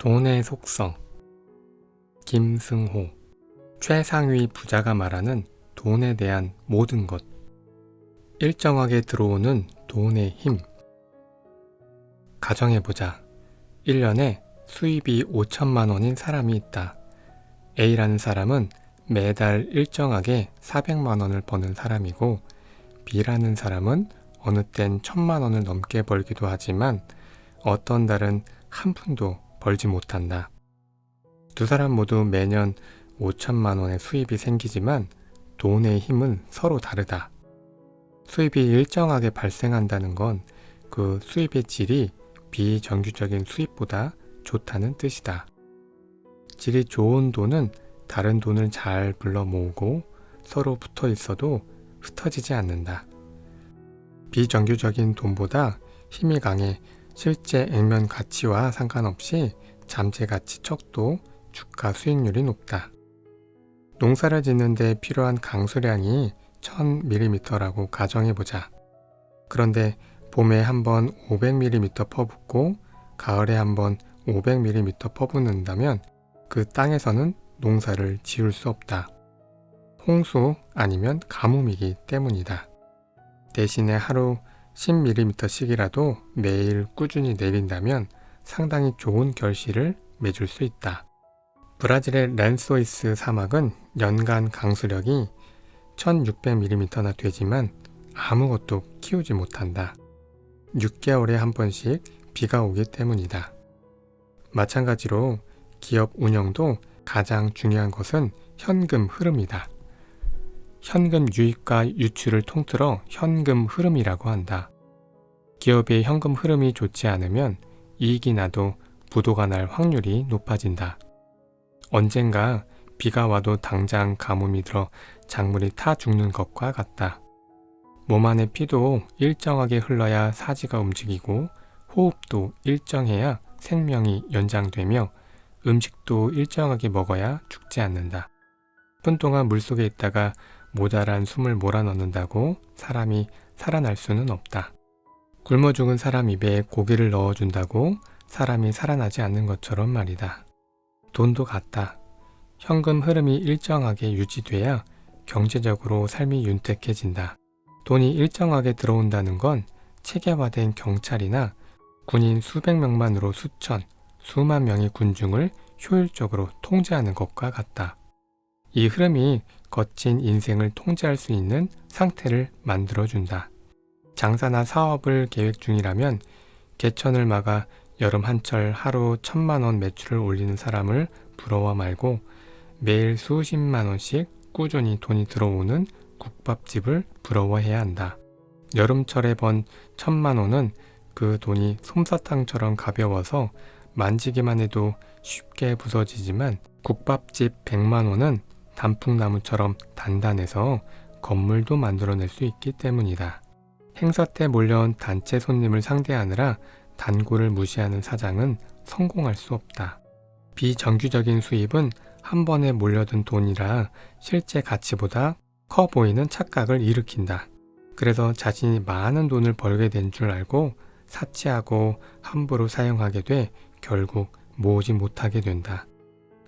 돈의 속성. 김승호. 최상위 부자가 말하는 돈에 대한 모든 것. 일정하게 들어오는 돈의 힘. 가정해보자. 1년에 수입이 5천만 원인 사람이 있다. A라는 사람은 매달 일정하게 400만 원을 버는 사람이고, B라는 사람은 어느 땐 1,000만 원을 넘게 벌기도 하지만 어떤 달은 한 푼도 벌지 못한다. 두 사람 모두 매년 5천만 원의 수입이 생기지만 돈의 힘은 서로 다르다. 수입이 일정하게 발생한다는 건 그 수입의 질이 비정규적인 수입보다 좋다는 뜻이다. 질이 좋은 돈은 다른 돈을 잘 불러 모으고 서로 붙어 있어도 흩어지지 않는다. 비정규적인 돈보다 힘이 강해 실제 액면 가치와 상관없이 잠재 가치 척도 주가 수익률이 높다. 농사를 짓는데 필요한 강수량이 1000mm라고 가정해보자. 그런데 봄에 한번 500mm 퍼붓고 가을에 한번 500mm 퍼붓는다면 그 땅에서는 농사를 지을 수 없다. 홍수 아니면 가뭄이기 때문이다. 대신에 하루 10mm씩이라도 매일 꾸준히 내린다면 상당히 좋은 결실을 맺을 수 있다. 브라질의 렌소이스 사막은 연간 강수력이 1600mm나 되지만 아무것도 키우지 못한다. 6개월에 한 번씩 비가 오기 때문이다. 마찬가지로 기업 운영도 가장 중요한 것은 현금 흐름이다. 현금 유입과 유출을 통틀어 현금 흐름이라고 한다. 기업의 현금 흐름이 좋지 않으면 이익이 나도 부도가 날 확률이 높아진다. 언젠가 비가 와도 당장 가뭄이 들어 작물이 타 죽는 것과 같다. 몸 안의 피도 일정하게 흘러야 사지가 움직이고 호흡도 일정해야 생명이 연장되며 음식도 일정하게 먹어야 죽지 않는다. 10분 동안 물속에 있다가 모자란 숨을 몰아넣는다고 사람이 살아날 수는 없다. 굶어 죽은 사람 입에 고기를 넣어준다고 사람이 살아나지 않는 것처럼 말이다. 돈도 같다. 현금 흐름이 일정하게 유지돼야 경제적으로 삶이 윤택해진다. 돈이 일정하게 들어온다는 건 체계화된 경찰이나 군인 수백 명만으로 수천, 수만 명의 군중을 효율적으로 통제하는 것과 같다. 이 흐름이 거친 인생을 통제할 수 있는 상태를 만들어준다. 장사나 사업을 계획 중이라면 개천을 막아 여름 한철 하루 1,000만 원 매출을 올리는 사람을 부러워 말고 매일 수십만 원씩 꾸준히 돈이 들어오는 국밥집을 부러워해야 한다. 여름철에 번 1,000만 원은 그 돈이 솜사탕처럼 가벼워서 만지기만 해도 쉽게 부서지지만 국밥집 100만 원은 단풍나무처럼 단단해서 건물도 만들어낼 수 있기 때문이다. 행사 때 몰려온 단체 손님을 상대하느라 단골을 무시하는 사장은 성공할 수 없다. 비정규적인 수입은 한 번에 몰려든 돈이라 실제 가치보다 커 보이는 착각을 일으킨다. 그래서 자신이 많은 돈을 벌게 된 줄 알고 사치하고 함부로 사용하게 돼 결국 모으지 못하게 된다.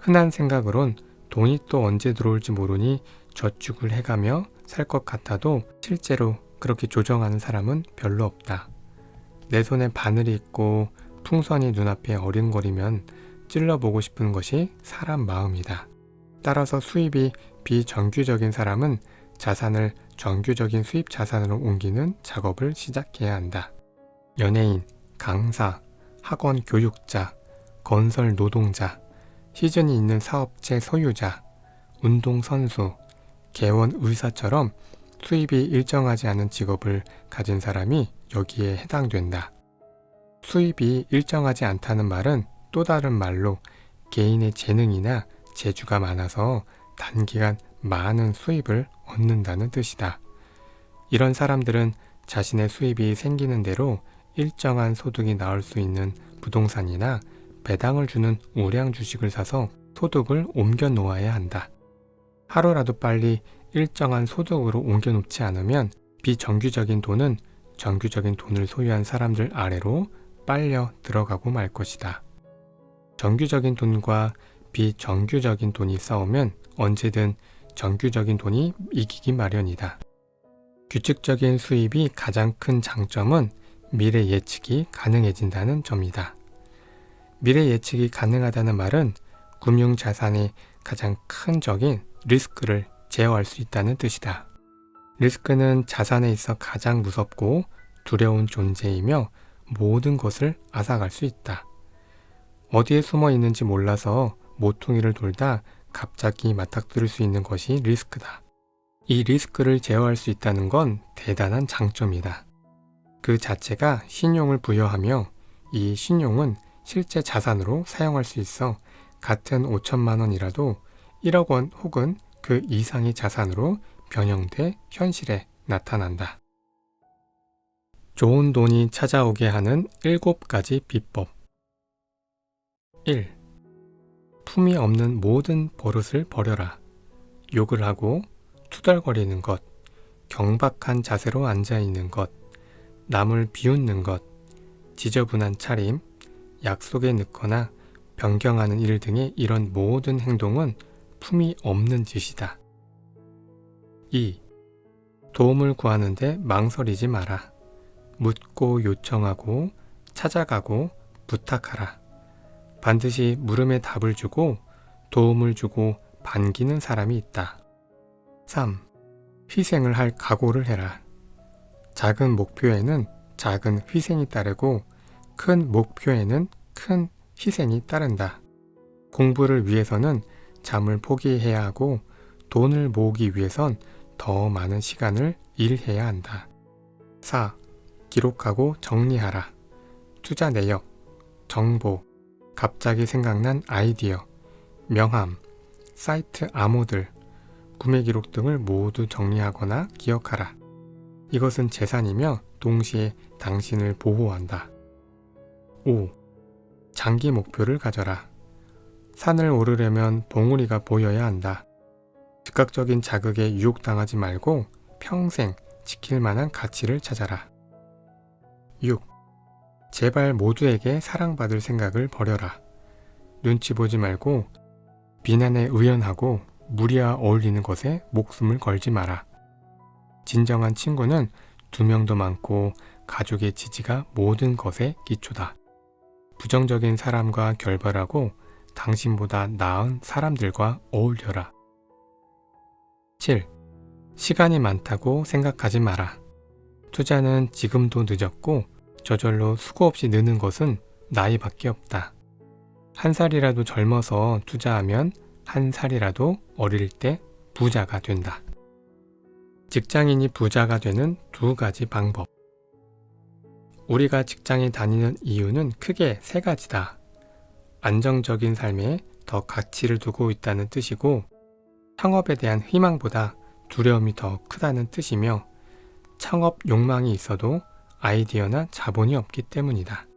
흔한 생각으론 돈이 또 언제 들어올지 모르니 저축을 해가며 살 것 같아도 실제로 그렇게 조정하는 사람은 별로 없다. 내 손에 바늘이 있고 풍선이 눈앞에 어린거리면 찔러보고 싶은 것이 사람 마음이다. 따라서 수입이 비정규적인 사람은 자산을 정규적인 수입 자산으로 옮기는 작업을 시작해야 한다. 연예인, 강사, 학원 교육자, 건설 노동자, 시즌이 있는 사업체 소유자, 운동선수, 개원 의사처럼 수입이 일정하지 않은 직업을 가진 사람이 여기에 해당된다. 수입이 일정하지 않다는 말은 또 다른 말로 개인의 재능이나 재주가 많아서 단기간 많은 수입을 얻는다는 뜻이다. 이런 사람들은 자신의 수입이 생기는 대로 일정한 소득이 나올 수 있는 부동산이나 배당을 주는 우량 주식을 사서 소득을 옮겨 놓아야 한다. 하루라도 빨리 일정한 소득으로 옮겨 놓지 않으면 비정규적인 돈은 정규적인 돈을 소유한 사람들 아래로 빨려 들어가고 말 것이다. 정규적인 돈과 비정규적인 돈이 싸우면 언제든 정규적인 돈이 이기기 마련이다. 규칙적인 수입이 가장 큰 장점은 미래 예측이 가능해진다는 점이다. 미래 예측이 가능하다는 말은 금융자산의 가장 큰 적인 리스크를 제어할 수 있다는 뜻이다. 리스크는 자산에 있어 가장 무섭고 두려운 존재이며 모든 것을 앗아갈 수 있다. 어디에 숨어 있는지 몰라서 모퉁이를 돌다 갑자기 맞닥뜨릴 수 있는 것이 리스크다. 이 리스크를 제어할 수 있다는 건 대단한 장점이다. 그 자체가 신용을 부여하며 이 신용은 실제 자산으로 사용할 수 있어 같은 5천만 원이라도 1억 원 혹은 그 이상의 자산으로 변형돼 현실에 나타난다. 좋은 돈이 찾아오게 하는 7가지 비법. 1. 품이 없는 모든 버릇을 버려라. 욕을 하고 투덜거리는 것, 경박한 자세로 앉아있는 것, 남을 비웃는 것, 지저분한 차림, 약속에 늦거나 변경하는 일 등의 이런 모든 행동은 품이 없는 짓이다. 2. 도움을 구하는데 망설이지 마라. 묻고 요청하고 찾아가고 부탁하라. 반드시 물음에 답을 주고 도움을 주고 반기는 사람이 있다. 3. 희생을 할 각오를 해라. 작은 목표에는 작은 희생이 따르고 큰 목표에는 큰 희생이 따른다. 공부를 위해서는 잠을 포기해야 하고 돈을 모으기 위해선 더 많은 시간을 일해야 한다. 4. 기록하고 정리하라. 투자 내역, 정보, 갑자기 생각난 아이디어, 명함, 사이트 암호들, 구매 기록 등을 모두 정리하거나 기억하라. 이것은 재산이며 동시에 당신을 보호한다. 5. 장기 목표를 가져라. 산을 오르려면 봉우리가 보여야 한다. 즉각적인 자극에 유혹당하지 말고 평생 지킬 만한 가치를 찾아라. 6. 제발 모두에게 사랑받을 생각을 버려라. 눈치 보지 말고 비난에 의연하고 무리와 어울리는 것에 목숨을 걸지 마라. 진정한 친구는 2명도 많고 가족의 지지가 모든 것의 기초다. 부정적인 사람과 결별하고 당신보다 나은 사람들과 어울려라. 7. 시간이 많다고 생각하지 마라. 투자는 지금도 늦었고 저절로 수고 없이 느는 것은 나이밖에 없다. 1살이라도 젊어서 투자하면 1살이라도 어릴 때 부자가 된다. 직장인이 부자가 되는 2가지 방법. 우리가 직장에 다니는 이유는 크게 3가지다. 안정적인 삶에 더 가치를 두고 있다는 뜻이고, 창업에 대한 희망보다 두려움이 더 크다는 뜻이며, 창업 욕망이 있어도 아이디어나 자본이 없기 때문이다.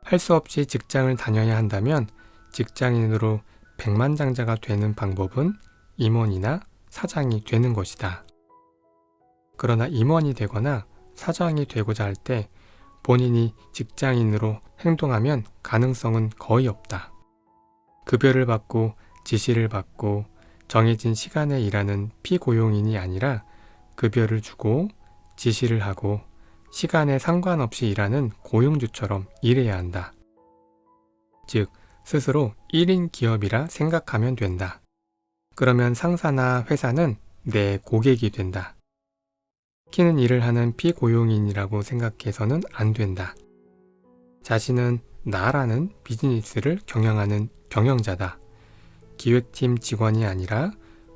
할 수 없이 직장을 다녀야 한다면 직장인으로 백만장자가 되는 방법은 임원이나 사장이 되는 것이다. 그러나 임원이 되거나 사장이 되고자 할 때 본인이 직장인으로 행동하면 가능성은 거의 없다. 급여를 받고 지시를 받고 정해진 시간에 일하는 피고용인이 아니라 급여를 주고 지시를 하고 시간에 상관없이 일하는 고용주처럼 일해야 한다. 즉, 스스로 1인 기업이라 생각하면 된다. 그러면 상사나 회사는 내 고객이 된다. 시키는 일을 하는 피고용인이라고 생각해서는 안 된다. 자신은 나라는 비즈니스를 경영하는 경영자다. 기획팀 직원이 아니라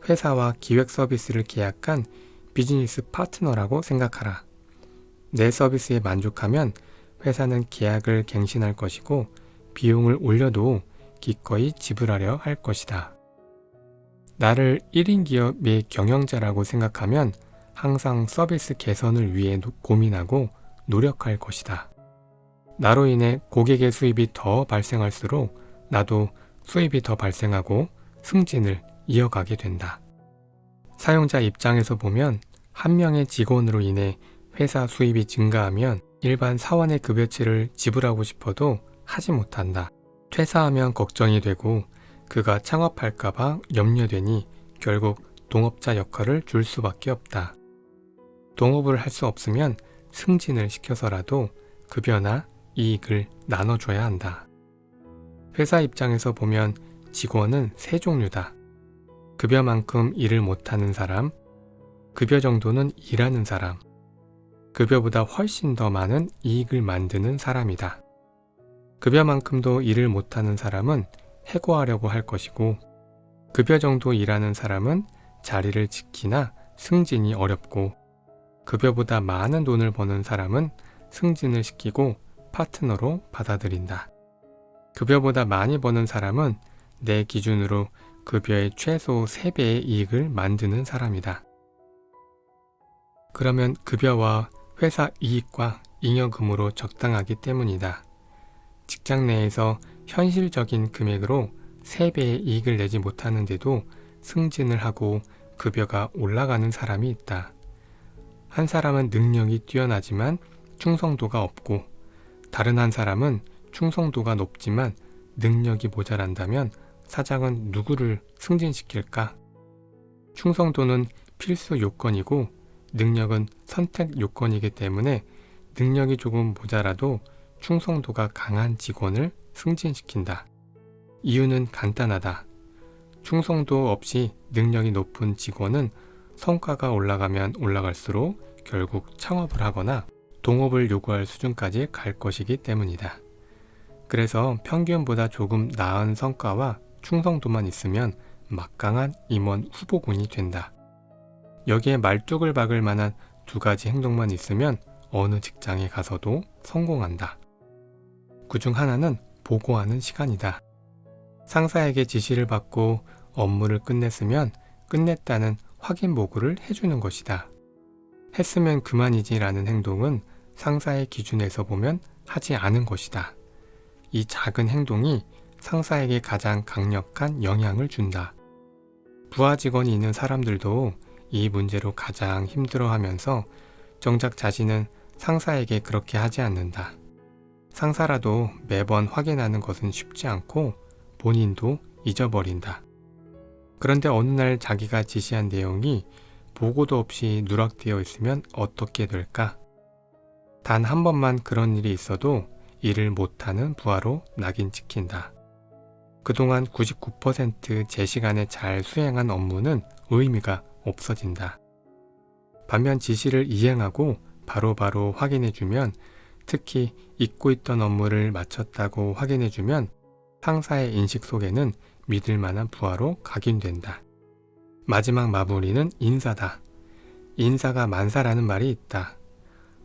회사와 기획 서비스를 계약한 비즈니스 파트너라고 생각하라. 내 서비스에 만족하면 회사는 계약을 갱신할 것이고 비용을 올려도 기꺼이 지불하려 할 것이다. 나를 1인 기업의 경영자라고 생각하면 항상 서비스 개선을 위해 고민하고 노력할 것이다. 나로 인해 고객의 수입이 더 발생할수록 나도 수입이 더 발생하고 승진을 이어가게 된다. 사용자 입장에서 보면 한 명의 직원으로 인해 회사 수입이 증가하면 일반 사원의 급여치를 지불하고 싶어도 하지 못한다. 퇴사하면 걱정이 되고 그가 창업할까봐 염려되니 결국 동업자 역할을 줄 수밖에 없다. 동업을 할 수 없으면 승진을 시켜서라도 급여나 이익을 나눠줘야 한다. 회사 입장에서 보면 직원은 세 종류다. 급여만큼 일을 못하는 사람, 급여 정도는 일하는 사람, 급여보다 훨씬 더 많은 이익을 만드는 사람이다. 급여만큼도 일을 못하는 사람은 해고하려고 할 것이고, 급여 정도 일하는 사람은 자리를 지키나 승진이 어렵고, 급여보다 많은 돈을 버는 사람은 승진을 시키고 파트너로 받아들인다. 급여보다 많이 버는 사람은 내 기준으로 급여의 최소 3배의 이익을 만드는 사람이다. 그러면 급여와 회사 이익과 잉여금으로 적당하기 때문이다. 직장 내에서 현실적인 금액으로 3배의 이익을 내지 못하는데도 승진을 하고 급여가 올라가는 사람이 있다. 한 사람은 능력이 뛰어나지만 충성도가 없고, 다른 한 사람은 충성도가 높지만 능력이 모자란다면 사장은 누구를 승진시킬까? 충성도는 필수 요건이고 능력은 선택 요건이기 때문에 능력이 조금 모자라도 충성도가 강한 직원을 승진시킨다. 이유는 간단하다. 충성도 없이 능력이 높은 직원은 성과가 올라가면 올라갈수록 결국 창업을 하거나 동업을 요구할 수준까지 갈 것이기 때문이다. 그래서 평균보다 조금 나은 성과와 충성도만 있으면 막강한 임원 후보군이 된다. 여기에 말뚝을 박을 만한 2가지 행동만 있으면 어느 직장에 가서도 성공한다. 그중 하나는 보고하는 시간이다. 상사에게 지시를 받고 업무를 끝냈으면 끝냈다는 확인 보고를 해주는 것이다. 했으면 그만이지 라는 행동은 상사의 기준에서 보면 하지 않은 것이다. 이 작은 행동이 상사에게 가장 강력한 영향을 준다. 부하 직원이 있는 사람들도 이 문제로 가장 힘들어하면서 정작 자신은 상사에게 그렇게 하지 않는다. 상사라도 매번 확인하는 것은 쉽지 않고 본인도 잊어버린다. 그런데 어느 날 자기가 지시한 내용이 보고도 없이 누락되어 있으면 어떻게 될까? 단 한 번만 그런 일이 있어도 일을 못하는 부하로 낙인 찍힌다. 그동안 99% 제 시간에 잘 수행한 업무는 의미가 없어진다. 반면 지시를 이행하고 바로바로 확인해주면, 특히 잊고 있던 업무를 마쳤다고 확인해주면 상사의 인식 속에는 믿을 만한 부하로 각인된다. 마지막 마무리는 인사다. 인사가 만사라는 말이 있다.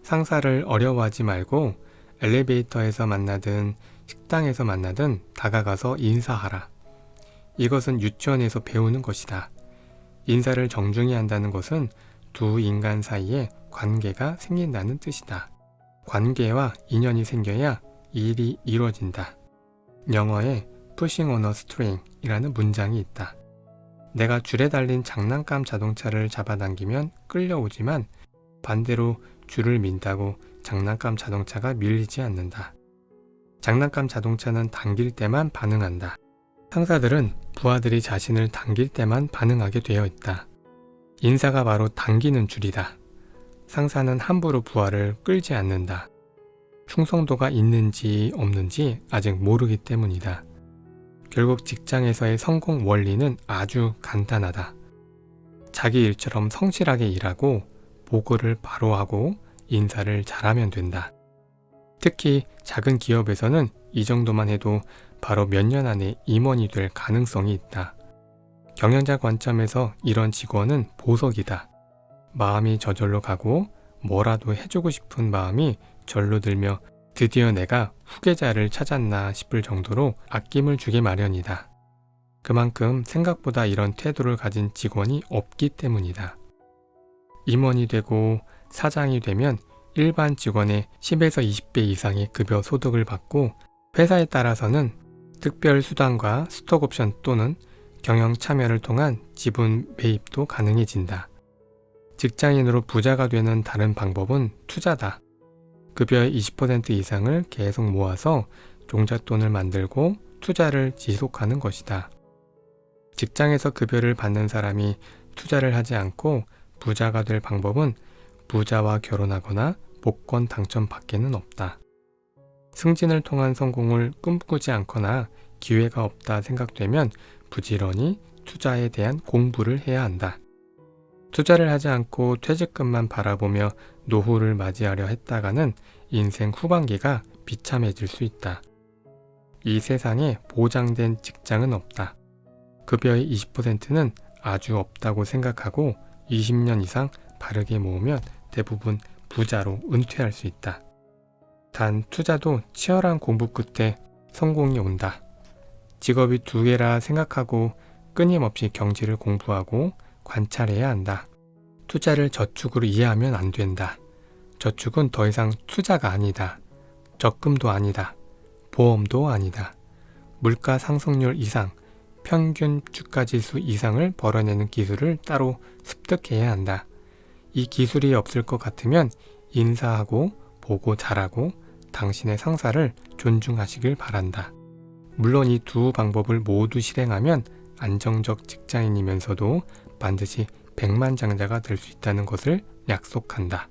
상사를 어려워하지 말고 엘리베이터에서 만나든 식당에서 만나든 다가가서 인사하라. 이것은 유치원에서 배우는 것이다. 인사를 정중히 한다는 것은 두 인간 사이에 관계가 생긴다는 뜻이다. 관계와 인연이 생겨야 일이 이루어진다. 영어에 pushing on a string 이라는 문장이 있다. 내가 줄에 달린 장난감 자동차를 잡아당기면 끌려오지만 반대로 줄을 민다고 장난감 자동차가 밀리지 않는다. 장난감 자동차는 당길 때만 반응한다. 상사들은 부하들이 자신을 당길 때만 반응하게 되어 있다. 인사가 바로 당기는 줄이다. 상사는 함부로 부하를 끌지 않는다. 충성도가 있는지 없는지 아직 모르기 때문이다. 결국 직장에서의 성공 원리는 아주 간단하다. 자기 일처럼 성실하게 일하고 보고를 바로 하고 인사를 잘하면 된다. 특히 작은 기업에서는 이 정도만 해도 바로 몇 년 안에 임원이 될 가능성이 있다. 경영자 관점에서 이런 직원은 보석이다. 마음이 저절로 가고 뭐라도 해주고 싶은 마음이 절로 들며 드디어 내가 후계자를 찾았나 싶을 정도로 아낌을 주기 마련이다. 그만큼 생각보다 이런 태도를 가진 직원이 없기 때문이다. 임원이 되고 사장이 되면 일반 직원의 10에서 20배 이상의 급여 소득을 받고, 회사에 따라서는 특별 수당과 스톡옵션 또는 경영 참여를 통한 지분 매입도 가능해진다. 직장인으로 부자가 되는 다른 방법은 투자다. 급여의 20% 이상을 계속 모아서 종잣돈을 만들고 투자를 지속하는 것이다. 직장에서 급여를 받는 사람이 투자를 하지 않고 부자가 될 방법은 부자와 결혼하거나 복권 당첨 밖에는 없다. 승진을 통한 성공을 꿈꾸지 않거나 기회가 없다 생각되면 부지런히 투자에 대한 공부를 해야 한다. 투자를 하지 않고 퇴직금만 바라보며 노후를 맞이하려 했다가는 인생 후반기가 비참해질 수 있다. 이 세상에 보장된 직장은 없다. 급여의 20%는 아주 없다고 생각하고 20년 이상 바르게 모으면 대부분 부자로 은퇴할 수 있다. 단 투자도 치열한 공부 끝에 성공이 온다. 직업이 두 개라 생각하고 끊임없이 경지를 공부하고 관찰해야 한다. 투자를 저축으로 이해하면 안 된다. 저축은 더 이상 투자가 아니다. 적금도 아니다. 보험도 아니다. 물가 상승률 이상, 평균 주가지수 이상을 벌어내는 기술을 따로 습득해야 한다. 이 기술이 없을 것 같으면 인사하고 보고 잘하고 당신의 상사를 존중하시길 바란다. 물론 이 두 방법을 모두 실행하면 안정적 직장인이면서도 반드시 백만장자가 될 수 있다는 것을 약속한다.